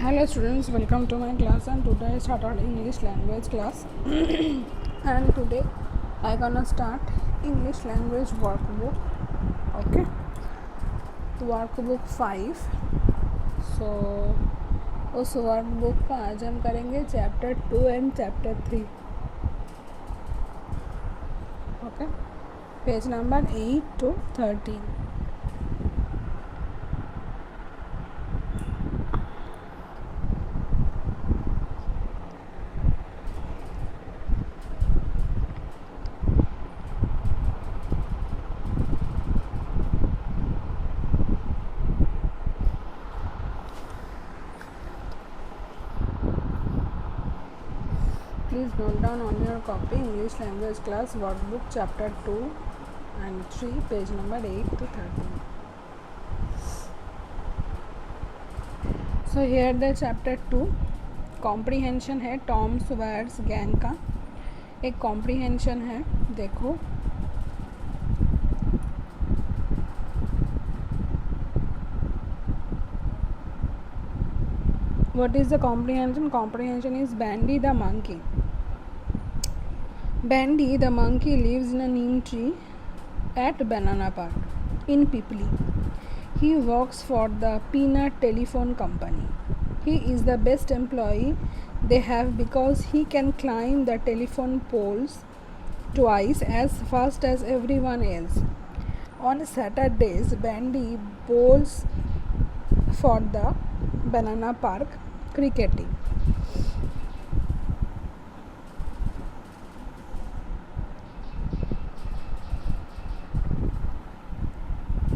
Hello students, welcome to my class, and today I started English language class and today I gonna start English language workbook. Okay, workbook 5. So उस workbook का आज हम करेंगे chapter 2 and chapter 3. Okay, page number 8 to 13. Please note down on your copy English language class workbook chapter 2 and 3, page number 8 to 13. So here the chapter 2 comprehension है. Tom सॉयर्स gang का एक comprehension है. देखो what is the comprehension? Comprehension is Bandy the monkey. Bandy the monkey lives in a neem tree at Banana Park in Pipli. He works for the Peanut Telephone Company. He is the best employee they have because he can climb the telephone poles twice as fast as everyone else. On Saturdays, Bandy bowls for the Banana Park cricket team.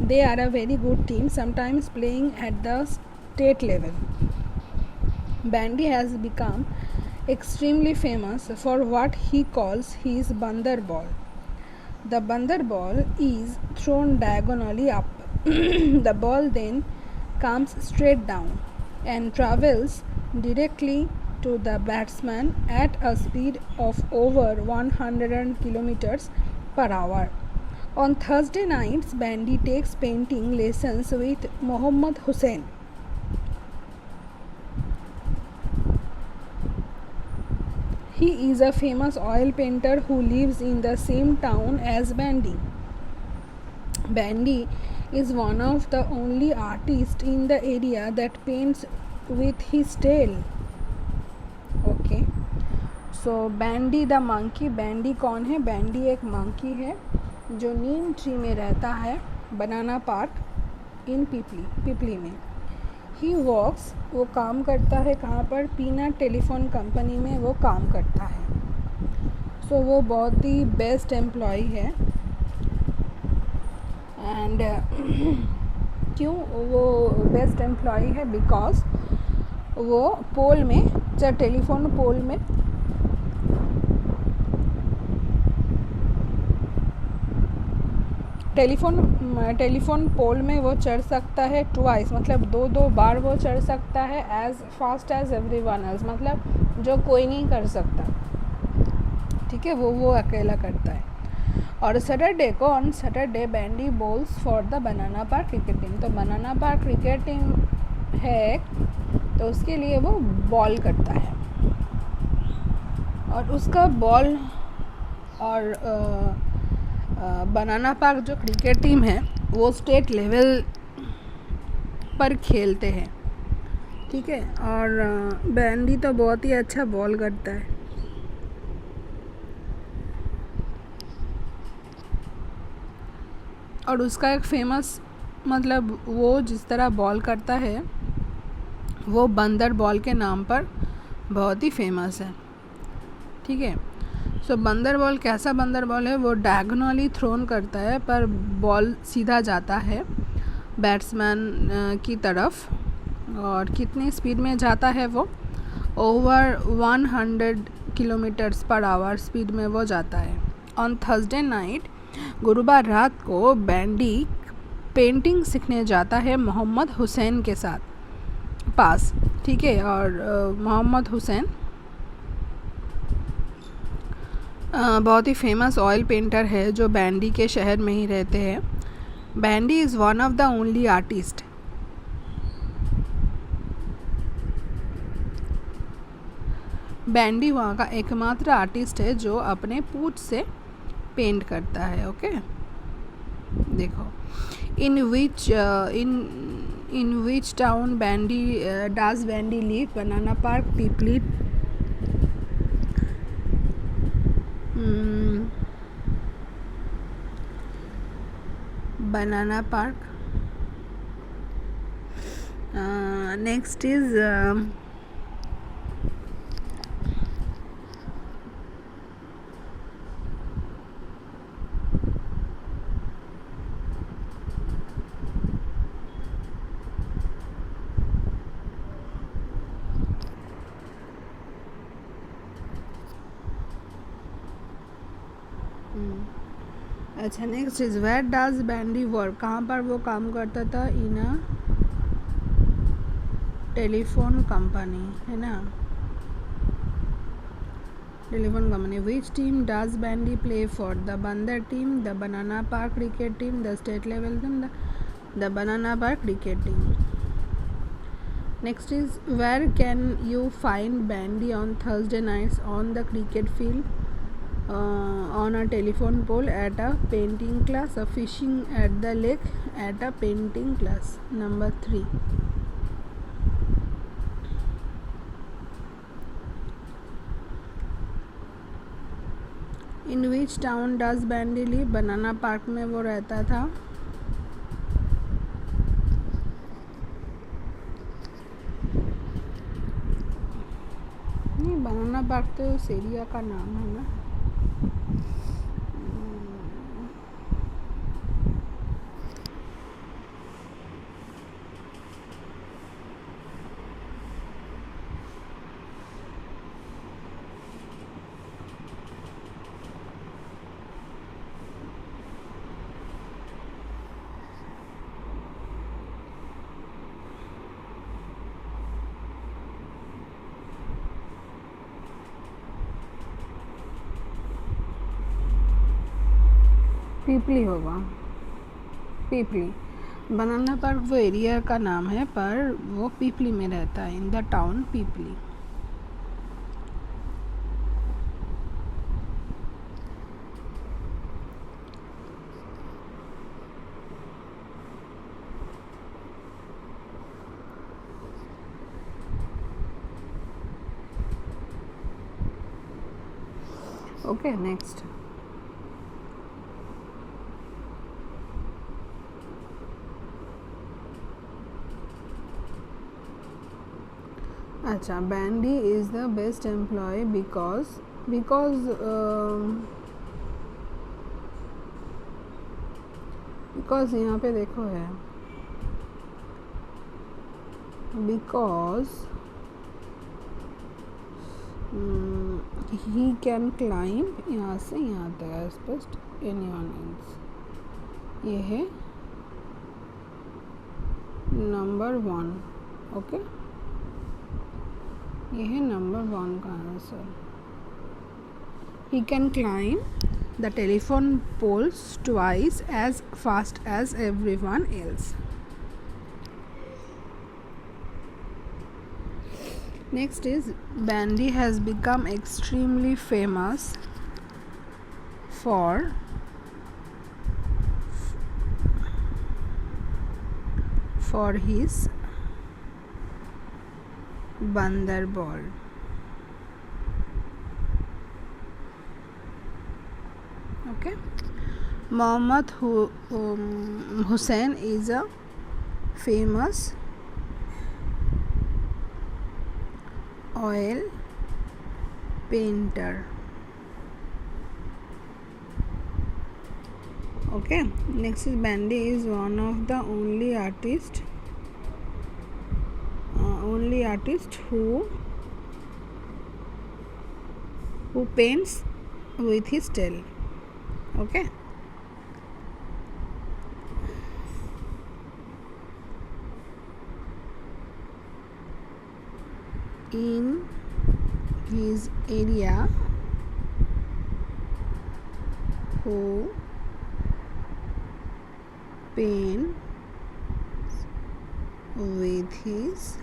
They are a very good team, sometimes playing at the state level. Bandy has become extremely famous for what he calls his Bandar ball. The Bandar ball is thrown diagonally up. The ball then comes straight down and travels directly to the batsman at a speed of over 100 kilometers per hour. On Thursday nights, Bandy takes painting lessons with Mohammad Hussain. He is a famous oil painter who lives in the same town as Bandy. Bandy is one of the only artists in the area that paints with his tail. Okay, so Bandy the monkey. Bandy कौन है? Bandy एक monkey है जो नीम tree में रहता है बनाना park इन पिपली में. He works, वो काम करता है कहाँ पर? पीनट टेलीफोन कंपनी में वो काम करता है. सो वो बहुत ही बेस्ट एम्प्लॉय है. एंड क्यों वो बेस्ट एम्प्लॉय है? बिकॉज वो पोल में, जब टेलीफोन पोल में टेलीफोन पोल में वो चढ़ सकता है ट्वाइस, मतलब दो बार वो चढ़ सकता है as fast as everyone else, मतलब जो कोई नहीं कर सकता. ठीक है, वो अकेला करता है. और सैटरडे को, on Saturday, bandy balls for the banana park cricket team. तो बनाना पार्क क्रिकेट टीम है तो उसके लिए वो बॉल करता है. और उसका बॉल और बनाना पार्क जो क्रिकेट टीम है वो स्टेट लेवल पर खेलते हैं. ठीक है, और बैंडी तो बहुत ही अच्छा बॉल करता है. और उसका एक फेमस, मतलब वो जिस तरह बॉल करता है वो बंदर बॉल के नाम पर बहुत ही फेमस है. ठीक है, सो बंदर बॉल कैसा बंदर बॉल है? वो डायगोनली थ्रोन करता है पर बॉल सीधा जाता है बैट्समैन की तरफ. और कितनी स्पीड में जाता है वो? Over 100 kilometres per hour speed में वो जाता है. ऑन थर्सडे नाइट, गुरुवार रात को, बैंडी पेंटिंग सीखने जाता है मोहम्मद हुसैन के पास. ठीक है, और मोहम्मद हुसैन बहुत ही फेमस ऑयल पेंटर है जो बैंडी के शहर में ही रहते हैं. Bandy is one of the only artist bandy वहाँ का एकमात्र आर्टिस्ट है जो अपने पूछ से पेंट करता है। ओके, देखो, in which town does Bandy live? Banana park, Pipli, banana park. Next is अच्छा, next is where does Bandy work? कहाँ पर वो काम करता था? इन अ टेलीफोन कंपनी, है ना, telephone company. Which team does Bandy play for? The बंदर team, the banana park cricket team, the state level team, the banana park cricket team. Next is where can you find Bandy on Thursday nights? On the cricket field, on a telephone pole, at a painting class, a fishing at the lake, at a painting class. Number 3. In which town does Bandy live? Banana park में वो रहता था। नहीं, बनाना park तो उस area का नाम है ना। पीपली होगा, पीपली। बनाना पार्क वो एरिया का नाम है, पर वो पीपली में रहता है, in the town Pipli. Okay, next. अच्छा, Bandy is the best employ because यहाँ पे देखो है, बिकॉज ही कैन क्लाइंब, यहाँ से यहाँ तक स्पष्ट एनीवन एल्स। ये है नंबर 1। ओके, ये है नंबर 1 का answer. He can climb the telephone poles twice as fast as everyone else. Next is Bandy has become extremely famous for his Bandar ball. Okay, Mohammad Hussain is a famous oil painter. Okay, next is Bandy is one of the only artist who paints with his tail. Okay, in his area who paints with his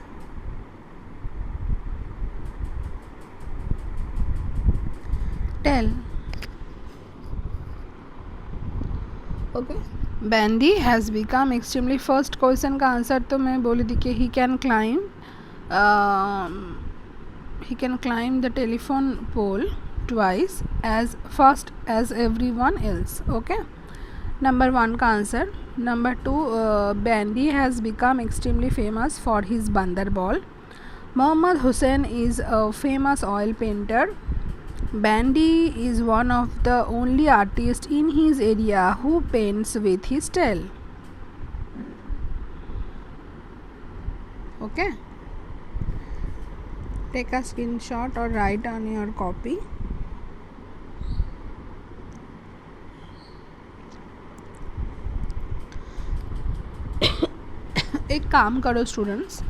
tail. Okay, Bandy has become extremely, first question का answer तो मैं बोली थी कि he can climb the telephone pole twice as fast as everyone else. Okay, number 1 का answer. Number 2, Bandy has become extremely famous for his बंदर ball. Mohammad Hussain is a famous oil painter. Bandy is one of the only artists in his area who paints with his tail. Okay, take a screenshot or write on your copy. एक काम करो students,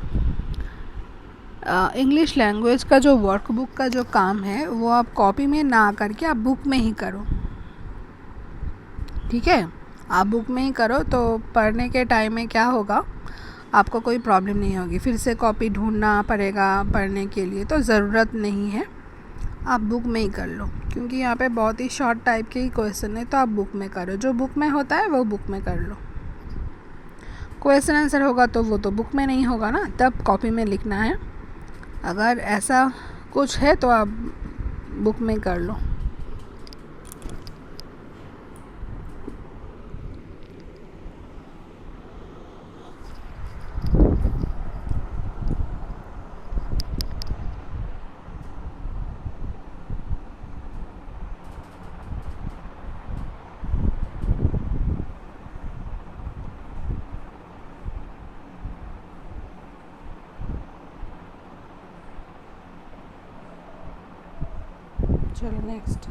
English language का जो workbook का जो काम है वो आप कॉपी में ना करके आप बुक में ही करो। ठीक है, आप बुक में ही करो तो पढ़ने के टाइम में क्या होगा, आपको कोई प्रॉब्लम नहीं होगी, फिर से कॉपी ढूंढना पड़ेगा पढ़ने के लिए, तो ज़रूरत नहीं है, आप बुक में ही कर लो, क्योंकि यहाँ पे बहुत ही शॉर्ट टाइप के ही क्वेश्चन है, तो आप बुक में करो, जो बुक में होता है वो बुक में कर लो। क्वेश्चन आंसर होगा तो वो तो बुक में नहीं होगा ना, तब कॉपी में लिखना है। अगर ऐसा कुछ है तो आप बुक में कर लो। चलो नेक्स्ट।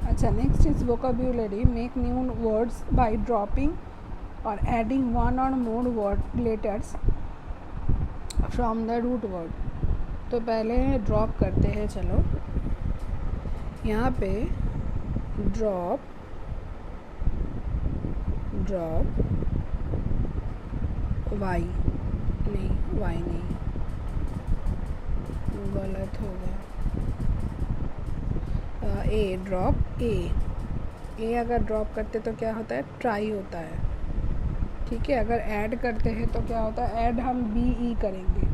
अच्छा, next is vocabulary. Make new words by dropping or adding one or more word letters from the root word। तो पहले ड्रॉप करते हैं, चलो यहाँ पे ड्रॉप वाई नहीं, वाई नहीं, गलत हो गया, ए, ड्रॉप ए अगर ड्रॉप करते तो क्या होता है, ट्राई होता है। ठीक है, अगर ऐड करते हैं तो क्या होता है, ऐड हम BE करेंगे,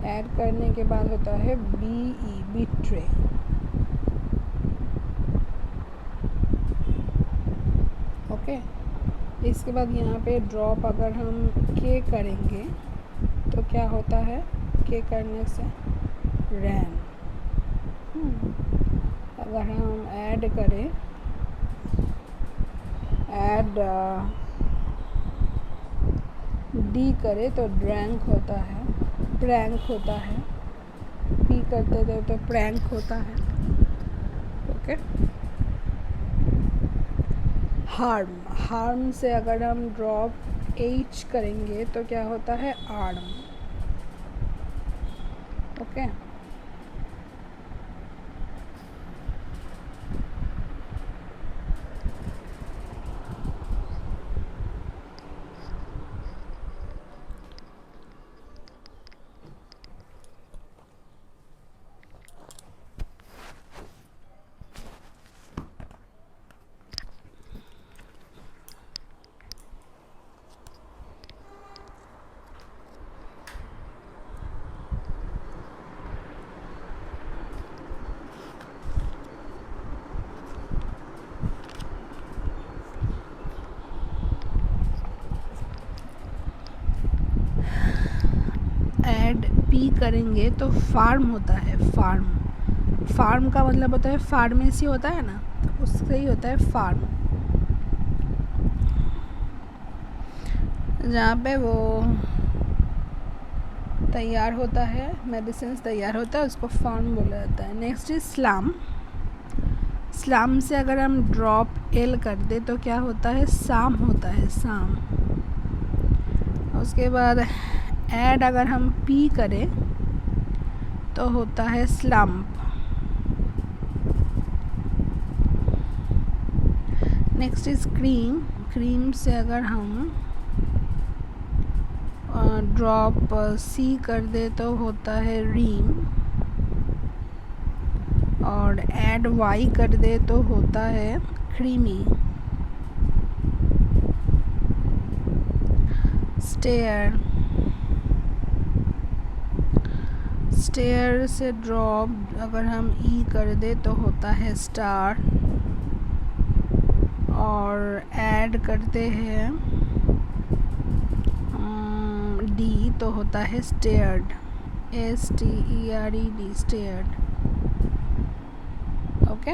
ऐड करने के बाद होता है BE, बिट्रे। ओके, इसके बाद यहाँ पे ड्रॉप अगर हम के करेंगे तो क्या होता है, के करने से रैन। अगर हम ऐड करें, ऐड डी करे तो ड्रैंक होता है, प्रैंक होता है, पी करते थे तो प्रैंक होता है। ओके, हार्म से अगर हम ड्रॉप H करेंगे तो क्या होता है, आर्म। ओके, ऐड पी करेंगे तो फार्म होता है, फार्म का मतलब होता है फार्मेसी होता है ना, तो उससे ही होता है फार्म, जहाँ पे वो तैयार होता है, मेडिसिन तैयार होता है, उसको फार्म बोला जाता है। Next is slum. स्लम से अगर हम ड्रॉप एल कर दे तो क्या होता है, साम होता है, साम। उसके बाद ऐड अगर हम पी करें तो होता है slump. Next is cream. Cream से अगर हम ड्रॉप सी कर दे तो होता है रीम, और ऐड वाई कर दे तो होता है क्रीमी। स्टेयर। स्टेयर से ड्रॉप अगर हम ई कर दे तो होता है स्टार, और ऐड करते हैं डी तो होता है स्टेयर्ड, STERED, स्टेयर्ड। ओके।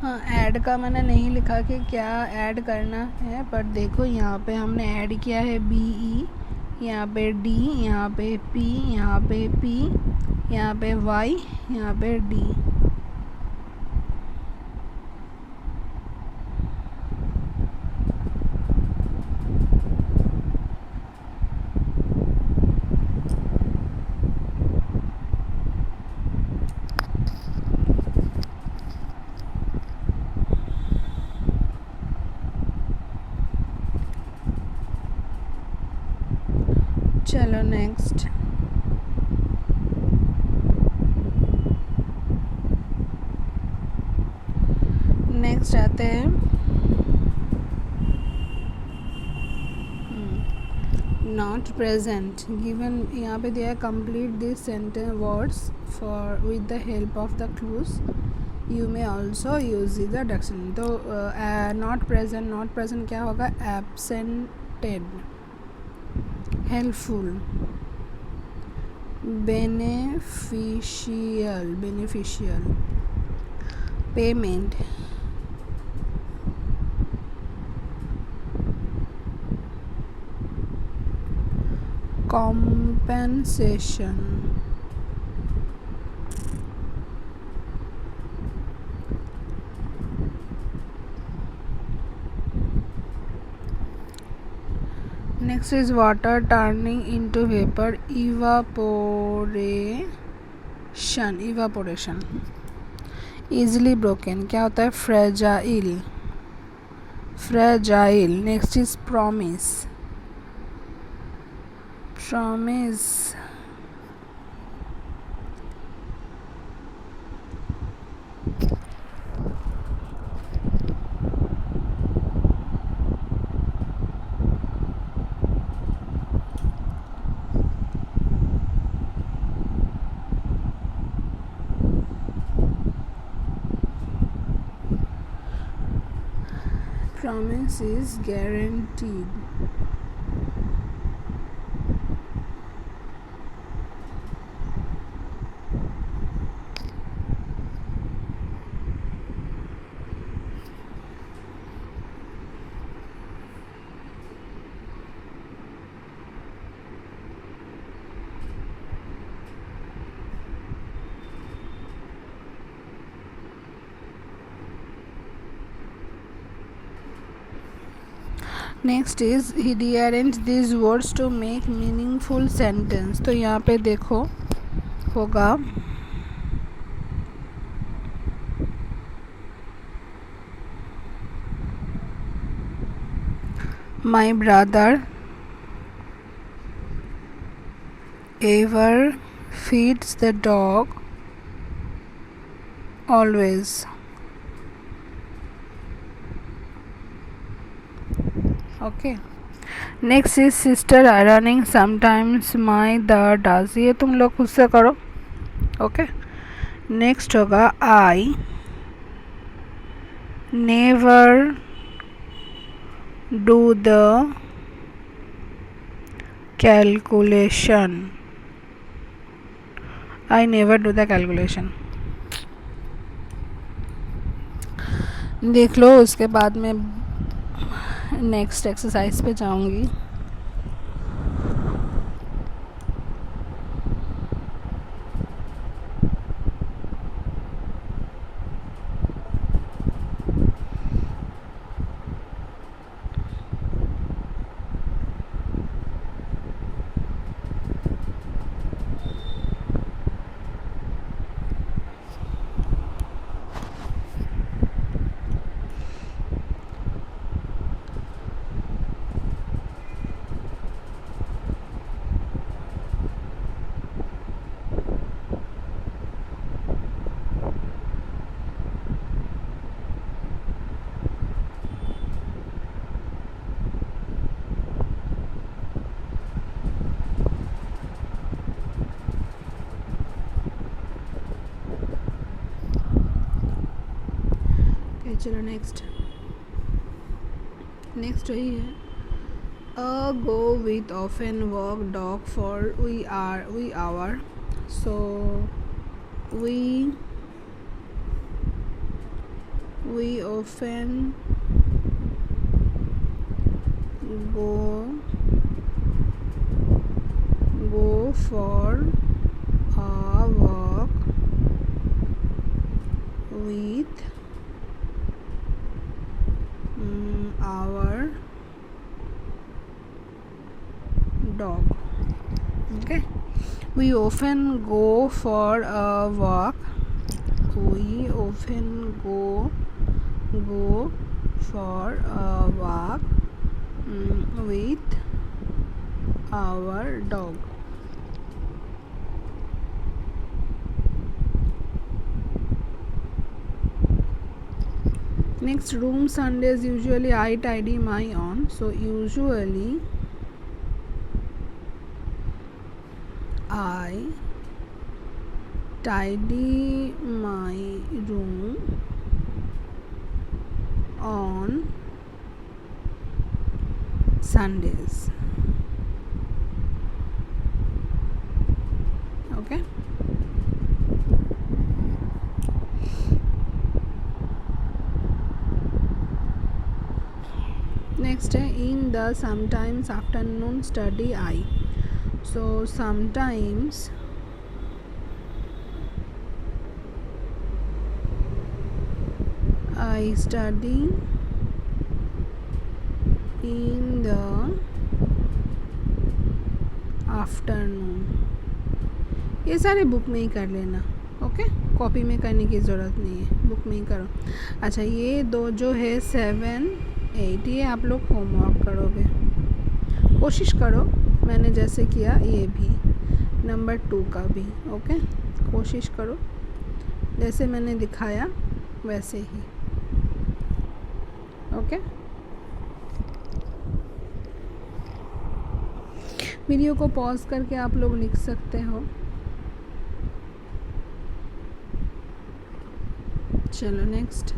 हाँ, ऐड का मैंने नहीं लिखा कि क्या ऐड करना है, पर देखो यहाँ पे हमने ऐड किया है BE, यहाँ पे D, यहाँ पे P, यहाँ पे P, यहाँ पे Y, यहाँ पे D। चलो नेक्स्ट। नेक्स्ट आते हैं नॉट प्रेजेंट। गिवन यहाँ पे दिया है complete this sentence words for with the help of the clues, you may also use the dictionary. तो नॉट प्रेजेंट क्या होगा? Absented, helpful, beneficial, payment, compensation, next is water turning into vapor, evaporation, easily broken क्या होता है? fragile, next is promise, promise is guaranteed, next is he rearrange these words to make meaningful sentence। तो यहाँ पे देखो होगा my brother ever feeds the dog always। Okay. Next is sister ironing sometimes my the does, ये तुम लोग खुद से करो। ओके। नेक्स्ट होगा I never do the calculation, I never do the calculation। देख लो, उसके बाद में नेक्स्ट एक्सरसाइज पे जाऊंगी। चलो नेक्स्ट वही है a go with often walk dog for we hour. So we often go for a walk with our dog. Okay, we often go for a walk. We often go for a walk with our dog. Next, room Sundays usually I tidy my own. So usually I tidy my room on Sundays. Okay. Next, in the sometimes afternoon study I. So sometimes I study in the afternoon. ये सारे book में ही कर लेना. Okay, copy में करने की ज़रूरत नहीं है, बुक में ही करो. अच्छा, ये दो जो है 7, 8 ये आप लोग होमवर्क करोगे. कोशिश करो मैंने जैसे किया ये भी, नंबर 2 का भी. ओके, कोशिश करो जैसे मैंने दिखाया वैसे ही. ओके, वीडियो को पॉज करके आप लोग लिख सकते हो. चलो नेक्स्ट.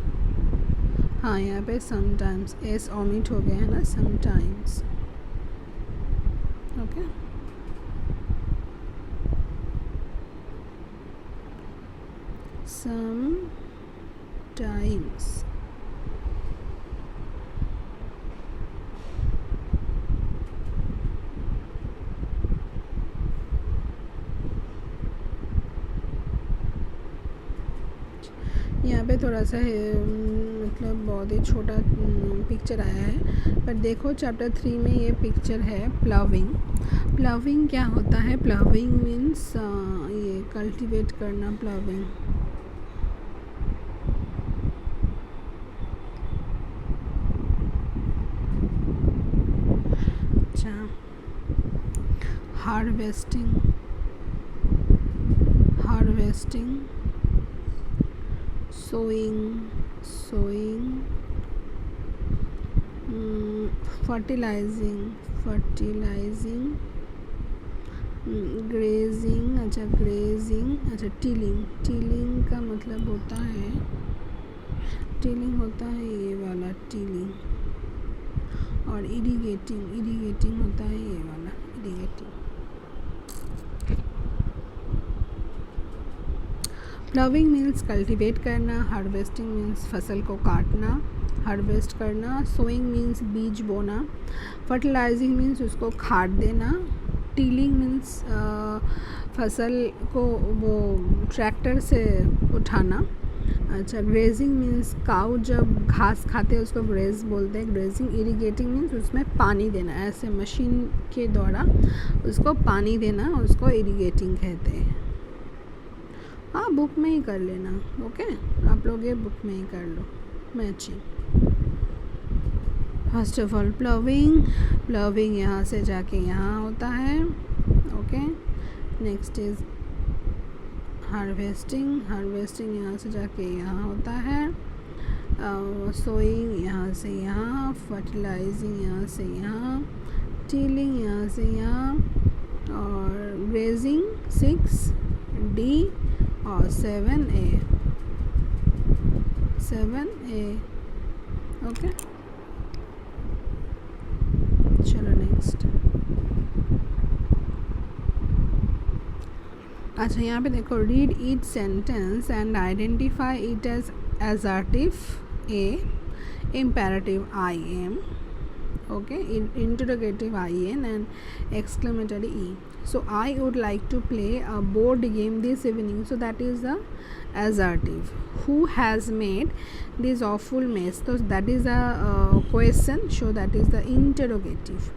हाँ, यहाँ पे समटाइम्स एस ओमिट हो गया है ना, समटाइम्स. Okay, sometimes. यहाँ पे थोड़ा सा है, मतलब बहुत ही छोटा पिक्चर आया है, पर देखो चैप्टर 3 में ये पिक्चर है प्लाविंग. प्लाविंग क्या होता है? प्लाविंग मीन्स ये कल्टीवेट करना. प्लाविंग अच्छा. Harvesting sowing, fertilizing, grazing. अच्छा, grazing. अच्छा, टिलिंग का मतलब होता है, टिलिंग होता है ये वाला टिलिंग. और इरीगेटिंग होता है ये वाला इरीगेटिंग. प्लाविंग मीन्स कल्टीवेट करना. हार्वेस्टिंग मीन्स फसल को काटना, हार्वेस्ट करना. सोइंग मीन्स बीज बोना. फर्टिलाइजिंग मीन्स उसको खाद देना. टीलिंग मीन्स फसल को वो ट्रैक्टर से उठाना. अच्छा, ग्रेजिंग मीन्स काऊ जब घास खाते हैं उसको ग्रेज बोलते हैं, ग्रेजिंग. इरीगेटिंग मीन्स उसमें पानी देना, ऐसे मशीन के द्वारा उसको पानी देना, उसको इरीगेटिंग कहते हैं. हाँ, बुक में ही कर लेना. ओके, आप लोग ये बुक में ही कर लो matching. First of all ploughing यहाँ से जाके यहाँ होता है. ओके, नेक्स्ट इज हार्वेस्टिंग यहाँ से जाके यहाँ होता है. सोइंग यहाँ से यहाँ, फर्टिलाइजिंग यहाँ से यहाँ, टिलिंग यहाँ से यहाँ, और ग्रेजिंग 6D और 7A ओके, चलो नेक्स्ट। अच्छा, यहाँ पे देखो, read each sentence and identify it as assertive a, imperative I am, okay, interrogative in and exclamatory e. So I would like to play a board game this evening. So that is the assertive. Who has made this awful mess? So that is a question, so that is the interrogative.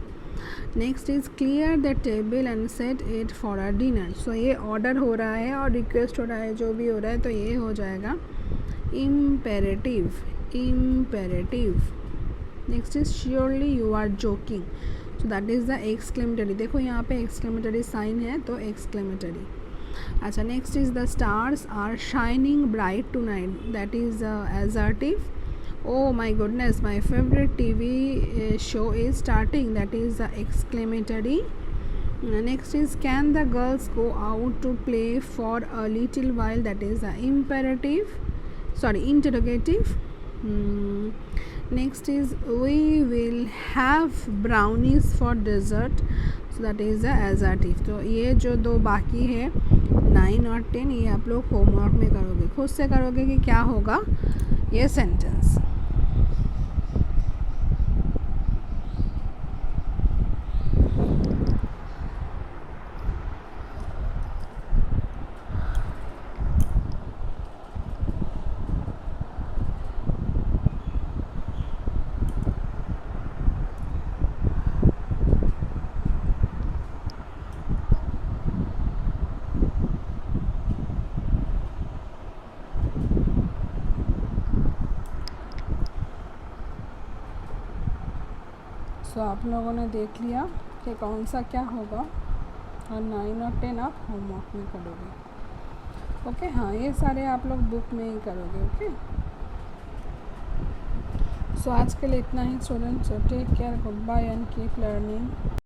Next is clear the table and set it for a dinner. So ये order हो रहा है और request हो रहा है, जो भी हो रहा है, तो ये हो जाएगा imperative. Imperative. Next is surely you are joking. So that is the exclamatory. देखो यहाँ पे एक्सक्लेमेटरी साइन है, तो एक्सक्लेमेटरी. अच्छा, next is the stars are shining bright tonight. That is assertive. Oh my goodness, my favorite TV show is starting. That is the exclamatory. Next is, can the girls go out to play for a little while? That is the imperative. Sorry, interrogative. Next is, we will have brownies for dessert. So that is the assertive. तो ये जो दो बाकी है 9 और 10, ये आप लोग होमवर्क में करोगे, खुद से करोगे कि क्या होगा ये सेंटेंस. तो आप लोगों ने देख लिया कि कौन सा क्या होगा, और 9 और 10 आप होमवर्क में करोगे. ओके, हाँ, ये सारे आप लोग बुक में ही करोगे. ओके, सो आज के लिए इतना ही students. Take care, goodbye and keep learning.